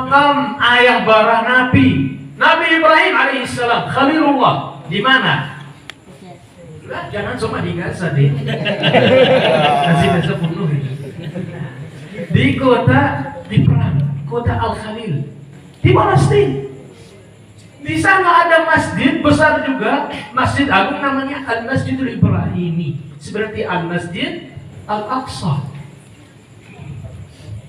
makam ayah bara Nabi Ibrahim alaihissalam, Khalilullah, di mana? Jangan cuma di Gaza deh. Kasih Gaza penuh itu. Di kota Al-Khalil, di Palestina. Di sana ada masjid besar juga, masjid agung namanya Al-Masjidul Ibrahimi, seperti Al-Masjid Al-Aqsa.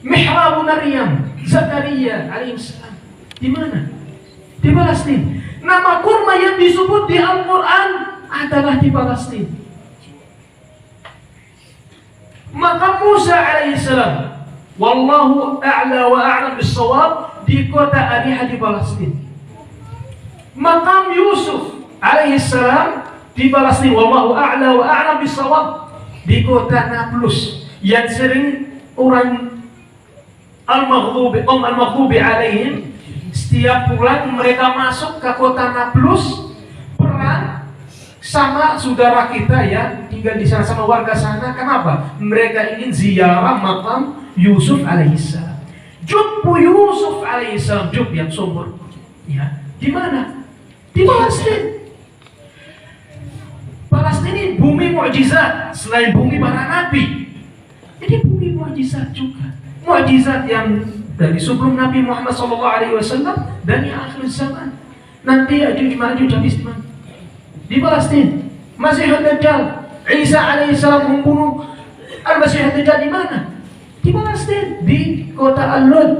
Mihrab Maryam, Zakaria alaihissalam. Di mana? Di Palestina. Nama kurma yang disebut di Al-Quran adalah di Palestina. Maka Musa alaihissalam, wallahu a'la wa a'lam bis-shawab, di kota Ariha di Palestina. Makam Yusuf alaihissalam di Palestina, wallahu a'la wa a'lam bis-shawab, di kota Nablus, yang sering orang al-maghdubi alaihim setiap bulan mereka masuk ke kota Nablus perang sama saudara kita ya tinggal di sana, sama warga sana. Kenapa? Mereka ingin ziarah makam Yusuf alaihissalam. Jubbu Yusuf alaihissalam, jub yang sumur. Ya, di mana? Di Palestina. Palestina ini bumi mukjizat, selain bumi para nabi. Ini bumi mukjizat juga. Mukjizat yang dari sebelum Nabi Muhammad SAW dan yang akhir zaman. Nanti Ya'juj Ma'juj habis di mana? Di Palestina. Masih Dajjal, Isa alaihissalam membunuh Al-Masih Dajjal di mana? Di Palestina, di kota Al-Lud.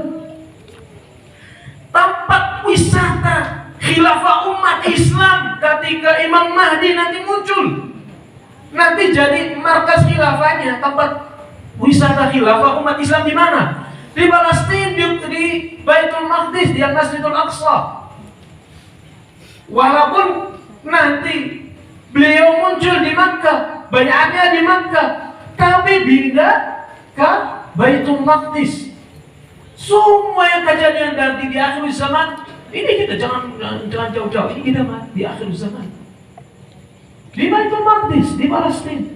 Tempat wisata khilafah umat Islam ketika Imam Mahdi nanti muncul. Nanti jadi markas khilafahnya, tempat wisata khilafah umat Islam di mana? Di Palestina, di Baitul Maqdis, di Masjidul Aqsa. Walaupun nanti beliau muncul di Makkah, banyaknya di Makkah, tapi pindah ke Baitul Maqdis. Semua yang kejadian nanti di akhir zaman ini kita jangan jauh-jauh, ini kita di akhir zaman. Di Baitul Maqdis, di Palestina.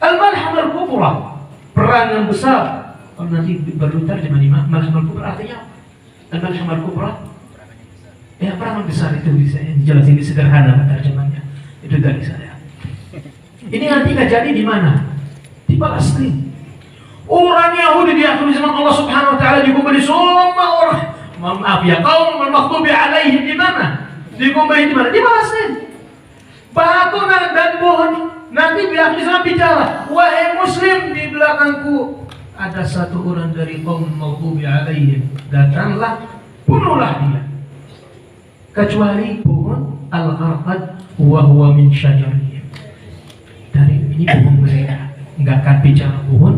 Al-Malham Al-Kubra, perang yang besar. Kalau nanti baru terjemah di Malham Al-Kubra artinya Al-Malham Al-Kubra, ya perang besar itu bisa dijelasin di sederhana terjemahnya. Itu dari saya. Ini nanti kejadian di mana? Di Palestina. Orang Yahudi di akhir zaman Allah Subhanahu wa taala dikumpuli semua orang. Maaf ya, kaum al-maghdubi alaihim di mana? Dikumpuli di mana? Di Palestina. Batu dan pohon nanti di akhir zaman bicara, wahai muslim, di belakangku ada satu orang dari kaum maghdubi alaihim, datanglah, bunuhlah dia. Kecuali pohon al-gharqad wa huwa min syajarihim. Dari ini pohon mereka, enggak akan bicara pohon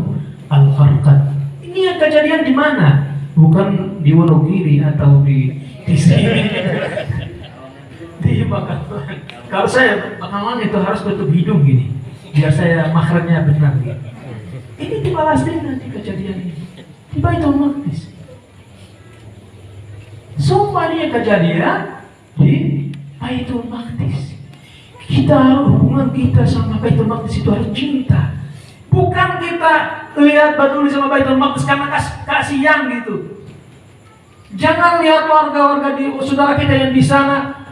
al-gharqad. Ini yang kejadian di mana? Bukan di Wonogiri atau di sini. Di Pekalongan. Kalau saya Pekalongan itu harus tutup hidung gini, biar saya makhrajnya benar gitu. Ini di Palestina nanti kejadian ini, di Baitul Maqdis. Semuanya kejadian di Baitul Maqdis. Hubungan kita sama Baitul Maqdis itu harus cinta. Bukan kita lihat peduli sama Baitul Maqdis karena kasihan gitu. Jangan lihat warga-warga di saudara kita yang di sana,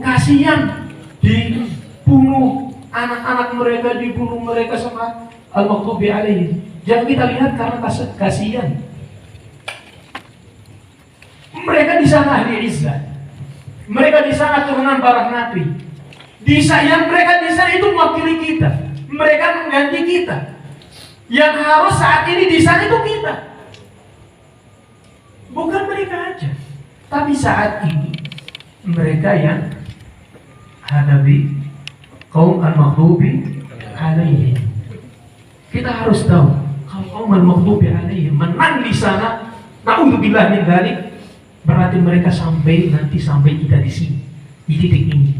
kasihan dibunuh, anak-anak mereka dibunuh mereka sama al-maghdubi alaihim. Jangan kita lihat karena kasihan. Mereka di sana ahli izzah. Mereka di sana turunan para nabi. Yang mereka di sana itu mewakili kita. Mereka mengganti kita. Yang harus saat ini di sana itu kita. Bukan mereka aja. Tapi saat ini mereka yang hadapi kaum al-maghdubi alaihim. Kita harus tahu kalau kaum al-maghdubi alaihim menang di sana, na'udzubillah min dzalik, berarti mereka sampai kita di sini, di titik ini.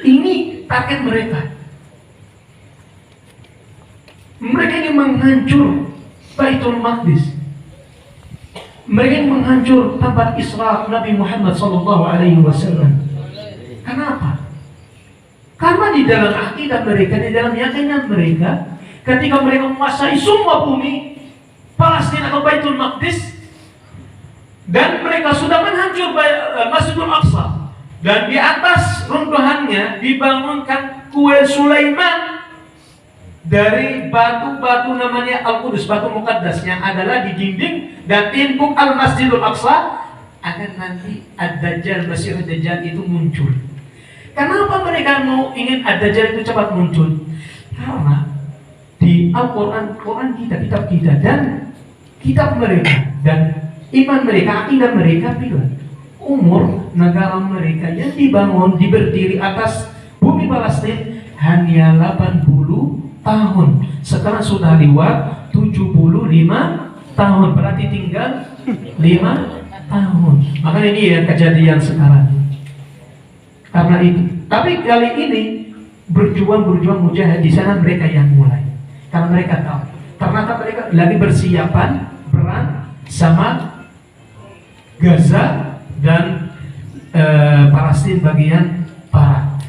Ini target mereka. Mereka ingin menghancur Baitul Maqdis. Mereka ingin menghancur tempat Isra Nabi Muhammad SAW. Kenapa? Karena di dalam akidah mereka, di dalam keyakinan mereka, ketika mereka menguasai semua bumi Palestina atau Baitul Maqdis, dan mereka sudah menghancur Masjidul Aqsa, dan di atas runtuhannya dibangunkan kuil Sulaiman dari batu-batu namanya Al-Qudus, batu Muqaddas yang adalah di dinding dan timpuk Al-Masjidul Aqsa. Akan nanti Ad-Dajjal, Masih Ad-Dajjal itu muncul. Kenapa mereka mau ingin Ad-Dajjal itu cepat muncul? Karena di Al-Quran, kitab kita dan kitab mereka dan iman mereka, akidah mereka bilang umur negara mereka yang dibangun, berdiri atas bumi Palestina hanya 80 tahun. Sekarang sudah lewat 75 tahun, berarti tinggal 5 tahun. Makanya ini ya kejadian sekarang. Karena itu. Tapi kali ini berjuang mujahid di sana mereka yang mulai. Karena mereka tahu. Ternyata mereka lagi bersiapan perang sama Gaza dan Palestina bagian barat.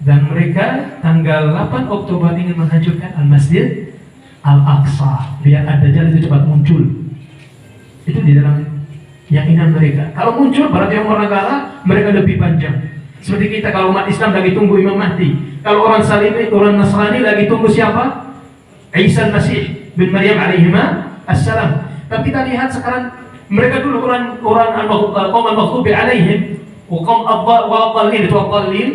Dan mereka tanggal 8 Oktober ingin menghancurkan Al-Masjid Al-Aqsa biar Ad-Dajjal itu cepat muncul. Itu di dalam keyakinan mereka. Kalau muncul berarti umur negara mereka lebih panjang. Seperti kita kalau umat Islam lagi tunggu Imam Mahdi. Kalau orang Salimi, orang Nasrani lagi tunggu siapa? Isa Al-Masih bin Maryam alaihima assalam. Tapi kita lihat sekarang mereka dulu orang kaum al-maghdubi alaihim wa kaum ad-dallin,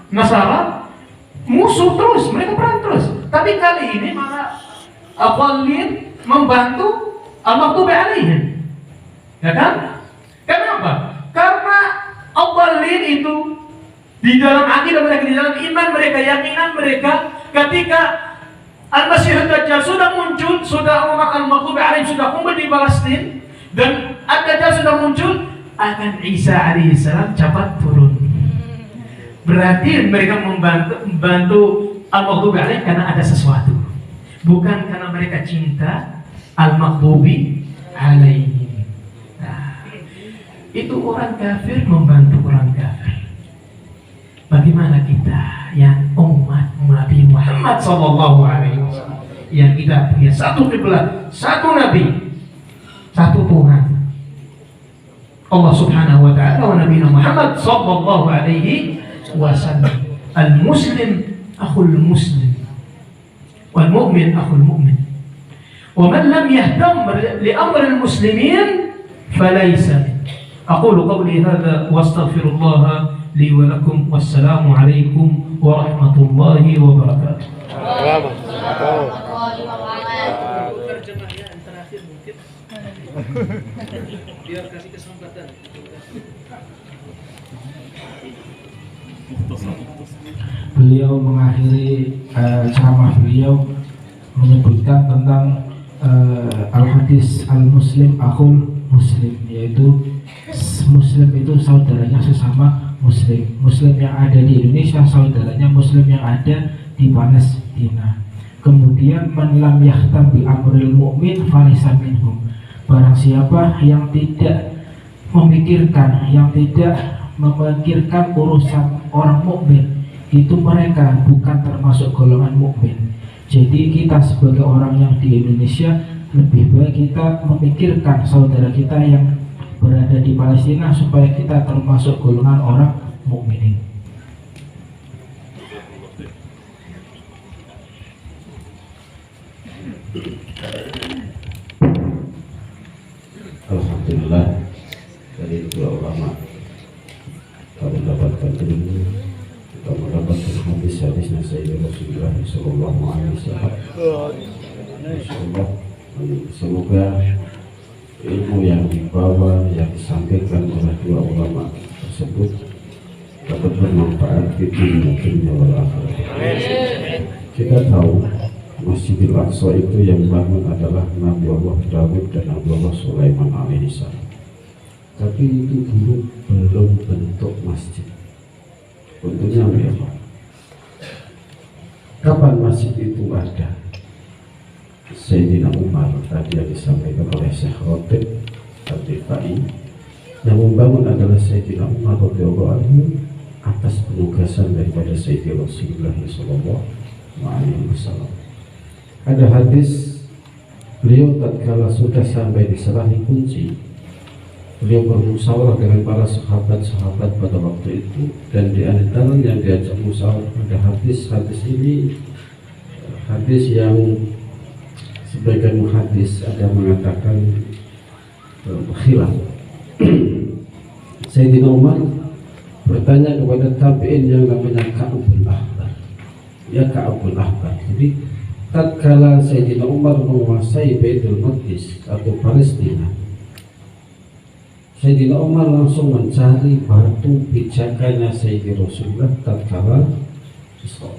Nasara musuh terus, mereka perang terus. Tapi kali ini malah ad-dallin membantu al-maghdubi alaihim. Ya kan? Kenapa? Karena ad-dallin itu di dalam akidah mereka, di dalam iman mereka, keyakinan mereka, ketika Al-Masih Ad-Dajjal sudah muncul, sudah umat al-maghdubi alaihim sudah kumpul di Palestina, dan Ad-Dajjal sudah muncul, akan Isa alaihissalam cepat turun. Berarti mereka membantu al-maghdubi alaihim karena ada sesuatu, bukan karena mereka cinta al-maghdubi alaihim. Nah, itu orang kafir membantu orang kafir. Bagaimana kita yang umat Nabi Muhammad SAW yang kita punya satu kiblat, satu Nabi, satu Tuhan, Allah Subhanahu Wa Taala, wa Nabi Muhammad Sallallahu Alaihi Wasallam. Al-Muslim akhul Muslim, wal Mu'min akhul Mu'min. Wa man lam yahtam li amr al-muslimin falaysa. Aqulu qawli hadha wa astaghfirullah li wa lakum. Wassalamu alaikum warahmatullahi wabarakatuh. Biar kasih kesempatan. Beliau mengakhiri ceramah beliau menyebutkan tentang al-hadis al-muslim akhul muslim, yaitu muslim itu saudaranya sesama muslim. Muslim yang ada di Indonesia saudaranya muslim yang ada di Palestina. Kemudian man lam yahtam bi amril mu'min falaysa minhum. Barang siapa yang tidak memikirkan, yang tidak memikirkan urusan orang mukmin, itu mereka bukan termasuk golongan mukmin. Jadi kita sebagai orang yang di Indonesia lebih baik kita memikirkan saudara kita yang berada di Palestina supaya kita termasuk golongan orang mukminin. Alhamdulillah, dari dua ulama kita mendapatkan ilmu, kita mendapatkan hadis-hadis nasihat Rasulullah Sallallahu Alaihi Wasallam. Insyaallah, semoga ilmu yang dibawa, yang disampaikan oleh dua ulama tersebut dapat bermanfaat di dunia wal akhirah. Kita tahu Masjidil Aqsa itu yang bangun adalah Nabi Allah Daud dan Nabi Allah Sulaiman alaihissalam. Tapi itu dulu belum bentuk masjid. Bentuknya apa? Kapan masjid itu ada? Sayyidina Umar tadi yang disampaikan oleh Syekh Rotib Al-Difai, yang membangun adalah Sayyidina Umar radhiyallahu anhu atas penugasan daripada Sayyidina Rasulullah sallallahu alaihi wasallam. Ada hadis Beliau tatkala sudah sampai di serahi kunci, beliau bermusyawarah dengan para sahabat-sahabat pada waktu itu, dan di antara yang diajak musyawarah pada hadis ini, hadis yang sebagian hadis ada mengatakan khilaf. Sayyidina Umar bertanya kepada tabi'in yang namanya Ka'abul Ahbar. Ya Ka'abul Ahbar. Jadi tatkala Sayyidina Umar menguasai Baitul Maqdis atau Palestina, Sayyidina Umar langsung mencari batu pijakannya Sayyidina Rasulullah tatkala Isra.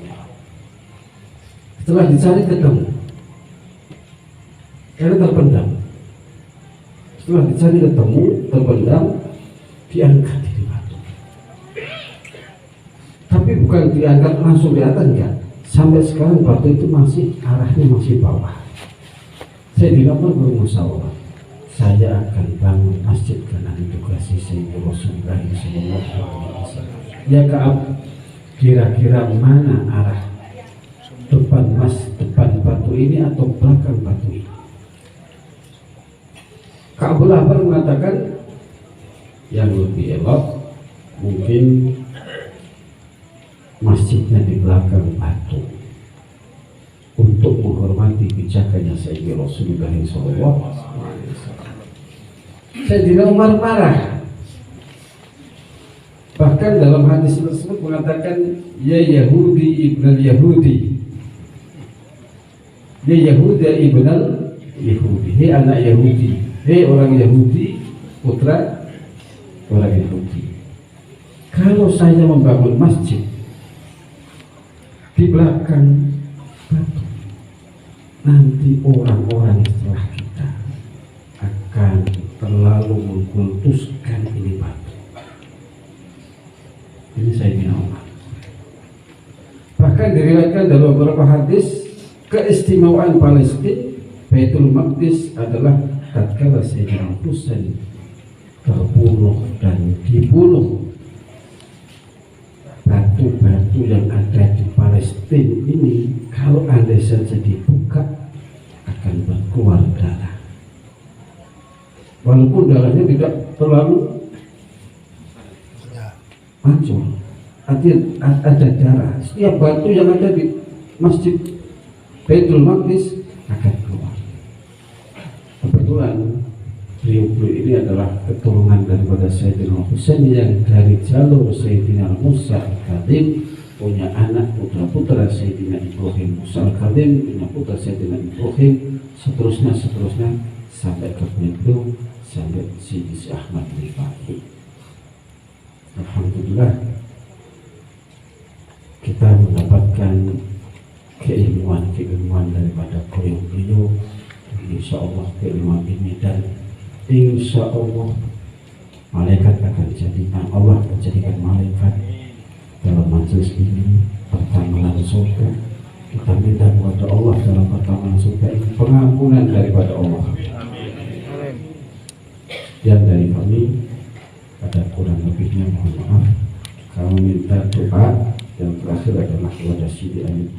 Setelah dicari ketemu, karena terpendam. Setelah dicari ketemu, terpendam, diangkat dari batu. Tapi bukan diangkat langsung di atas, enggak. Sampai sekarang batu itu arahnya masih bawah. Sayyidina Umar bermusyawarah, saya akan bangun masjid karena ditugasi Sayyidina Rasulullah SAW. Ya Ka'ab, kira-kira mana arah depan batu ini atau belakang batu ini? Ka'abul Ahbar mengatakan yang lebih elok mungkin masjidnya di belakang batu untuk menghormati pijakannya Sayyidina Rasulullah SAW. Sayyidina Umar marah. Bahkan dalam hadis tersebut mengatakan, ya Yahudi ibn Yahudi, ya Yahuda ibn Yahudi, hei anak Yahudi, hei orang Yahudi, putra orang Yahudi. Kalau saya membangun masjid di belakang batu, nanti orang-orang setelah kita akan terlalu mengkultuskan ini batu. Ini Sayyidina Umar. Bahkan diriwayatkan dalam beberapa hadis, keistimewaan Palestina Baitul Maqdis adalah tatkala Sayyidina Husain terbunuh dan dibunuh. Batu-batu yang ada di Palestina ini kalau andai saja dibuka akan berkeluar darah. Walaupun darahnya tidak terlalu hancur, artinya ada darah. Setiap batu yang ada di Masjid Baitul Maqdis akan keluar. Kebetulan beliau ini adalah keturunan daripada Sayyidina Husain yang dari jalur Sayyidina Musa Al-Kadhim, punya anak putra-putra Sayyidina Ibrahim. Musa Al-Kadhim punya putra Sayyidina Ibrahim, seterusnya sampai ke beliau, sampai Sidi Ahmad Rifai. Alhamdulillah kita mendapatkan keilmuan daripada beliau. Insya Allah keilmuan ini, dan insya Allah malaikat akan jadikan, Allah akan jadikan malaikat dalam majelis ini pertamanan surga. Kita minta kepada Allah dalam pertamanan surga ini pengampunan daripada Allah. Yang dari kami ada kurang lebihnya mohon maaf. Kami minta doa yang terakhir adalah kepada Sidi Amin.